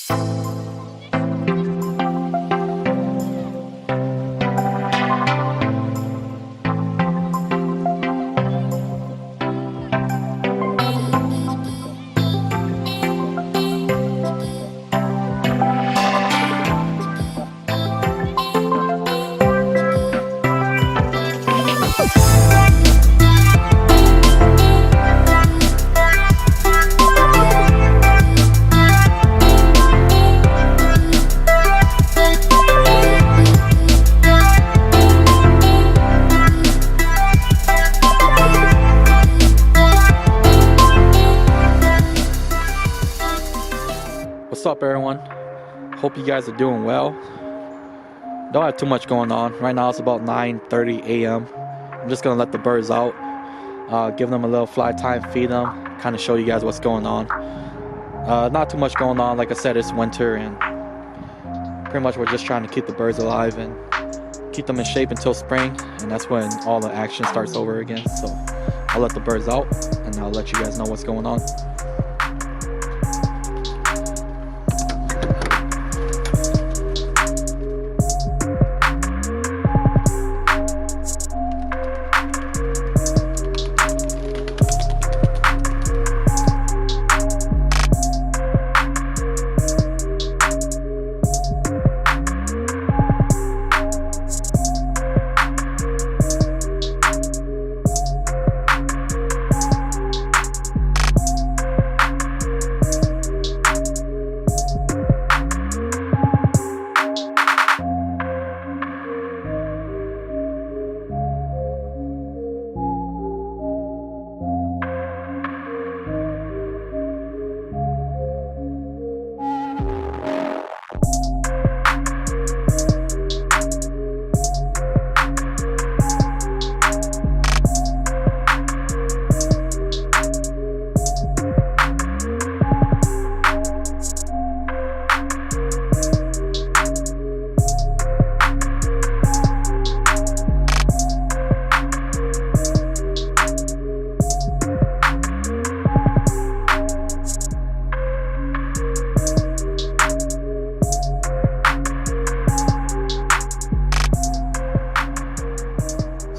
What's up, everyone? Hope you guys are doing well. Don't have too much going on. Right now it's about 9:30 a.m. I'm just gonna let the birds out, give them a little fly time, feed them, kind of show you guys what's going on. Not too much going on. Like I said, it's winter and pretty much we're just trying to keep the birds alive and keep them in shape until spring, and that's when all the action starts over again. So I'll let the birds out and I'll let you guys know what's going on.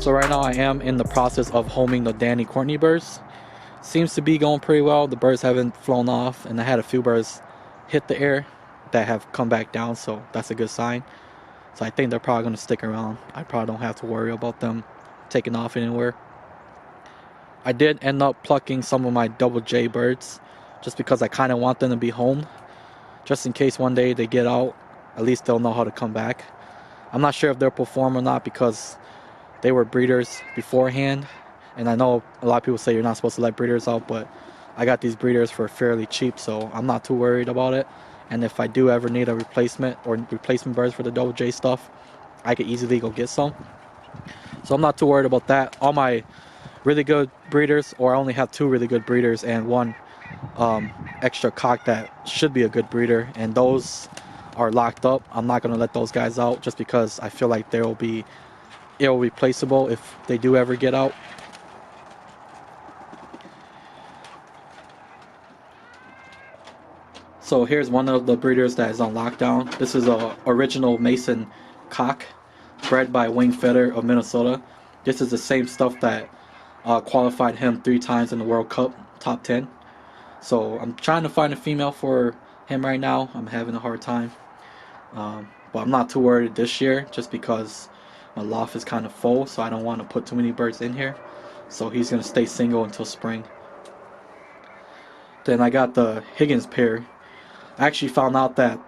So right now I am in the process of homing the Danny Courtney birds. Seems to be going pretty well. The birds haven't flown off, and I had a few birds hit the air that have come back down, so that's a good sign. So I think they're probably going to stick around. I probably don't have to worry about them taking off anywhere. I did end up plucking some of my double J birds just because I kind of want them to be home, just in case one day they get out. At least they'll know how to come back. I'm not sure if they'll perform or not because they were breeders beforehand, and I know a lot of people say you're not supposed to let breeders out, but I got these breeders for fairly cheap, so I'm not too worried about it. And if I do ever need a replacement or replacement birds for the double J stuff, I could easily go get some. So I'm not too worried about that. All my really good breeders, or I only have 2 really good breeders and 1 extra cock that should be a good breeder, and those are locked up. I'm not going to let those guys out just because I feel like they'll be irreplaceable if they do ever get out. So here's one of the breeders that is on lockdown. This is a original Mason cock bred by Wing Feather of Minnesota. This is the same stuff that qualified him 3 times in the World Cup top 10. So I'm trying to find a female for him right now. I'm having a hard time, but I'm not too worried this year just because my loft is kind of full, so I don't want to put too many birds in here. So he's going to stay single until spring. Then I got the Higgins pair. I actually found out that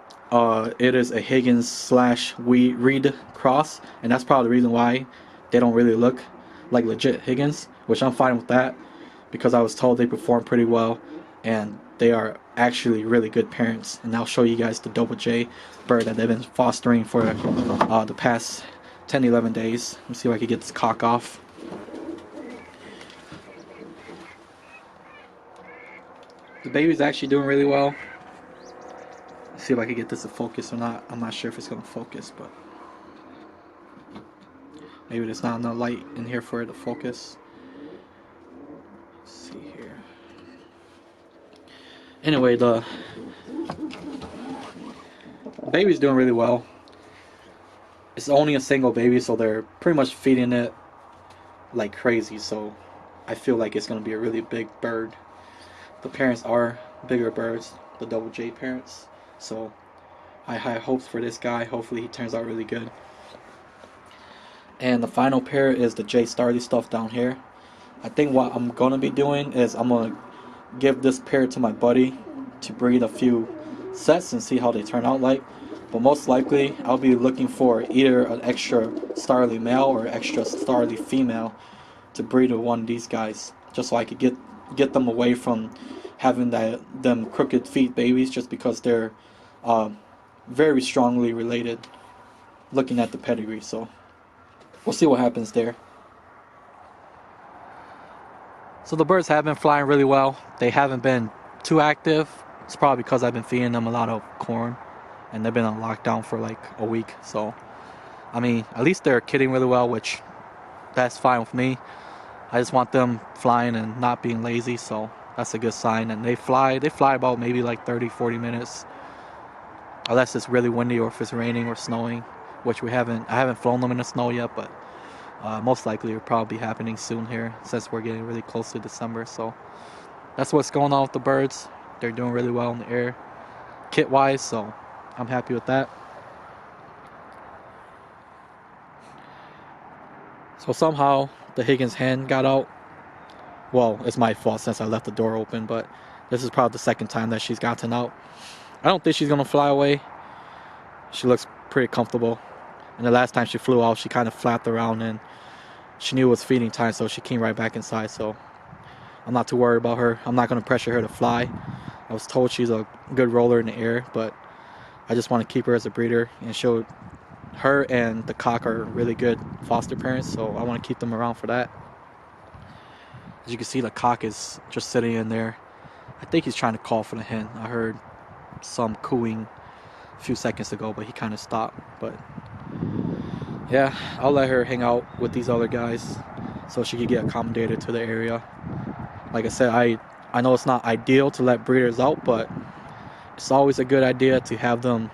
it is a Higgins / Reed cross, and that's probably the reason why they don't really look like legit Higgins, which I'm fine with that because I was told they perform pretty well and they are actually really good parents. And I'll show you guys the double J bird that they've been fostering for the past 10-11 days. Let me see if I can get this cock off. The baby's actually doing really well. Let's see if I can get this to focus or not. I'm not sure if it's going to focus, but maybe there's not enough light in here for it to focus. Let's see here. Anyway, the baby's doing really well. It's only a single baby, so they're pretty much feeding it like crazy, so I feel like it's going to be a really big bird. The parents are bigger birds, the double J parents, so I have hopes for this guy. Hopefully he turns out really good. And the final pair is the J Starly stuff down here. I think what I'm going to be doing is I'm going to give this pair to my buddy to breed a few sets and see how they turn out like. But most likely I'll be looking for either an extra Starly male or extra Starly female to breed with one of these guys, just so I could get them away from having them crooked feet babies, just because they're very strongly related looking at the pedigree. So we'll see what happens there. So the birds have been flying really well. They haven't been too active. It's probably because I've been feeding them a lot of corn and they've been on lockdown for like a week. So I mean, at least they're kidding really well, which that's fine with me. I just want them flying and not being lazy, so that's a good sign. And they fly about maybe like 30-40 minutes, unless it's really windy or if it's raining or snowing, which I haven't flown them in the snow yet, but most likely it'll probably be happening soon here since we're getting really close to December. So that's what's going on with the birds. They're doing really well in the air kit wise, so I'm happy with that. So somehow the Higgins hen got out. Well, it's my fault since I left the door open, but this is probably the second time that she's gotten out. I don't think she's gonna fly away. She looks pretty comfortable. And the last time she flew out, she kind of flapped around and she knew it was feeding time, so she came right back inside. So I'm not too worried about her. I'm not gonna pressure her to fly. I was told she's a good roller in the air, but I just want to keep her as a breeder and show her and the cock are really good foster parents, so I want to keep them around for that. As you can see, the cock is just sitting in there. I think he's trying to call for the hen. I heard some cooing a few seconds ago, but he kind of stopped. But yeah, I'll let her hang out with these other guys so she could get accommodated to the area. Like I said, I know it's not ideal to let breeders out, but it's always a good idea to have them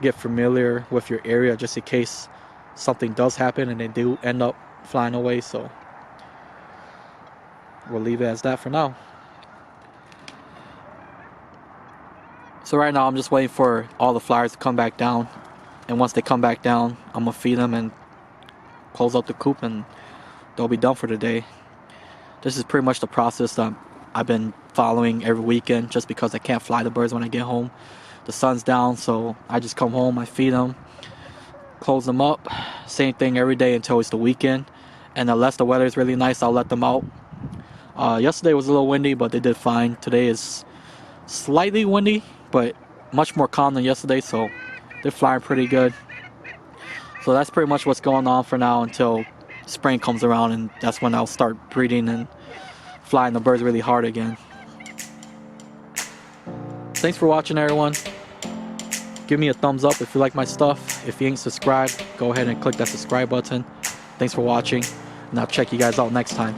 get familiar with your area just in case something does happen and they do end up flying away. So we'll leave it as that for now. So right now I'm just waiting for all the flyers to come back down, and once they come back down I'm gonna feed them and close up the coop and they'll be done for the day. This is pretty much the process that I've been following every weekend, just because I can't fly the birds when I get home. The sun's down, so I just come home, I feed them, close them up. Same thing every day until it's the weekend. And unless the weather is really nice, I'll let them out. Yesterday was a little windy, but they did fine. Today is slightly windy, but much more calm than yesterday, so they're flying pretty good. So that's pretty much what's going on for now until spring comes around, and that's when I'll start breeding and flying the birds really hard again. Thanks for watching, everyone. Give me a thumbs up if you like my stuff. If you ain't subscribed, go ahead and click that subscribe button. Thanks for watching, and I'll check you guys out next time.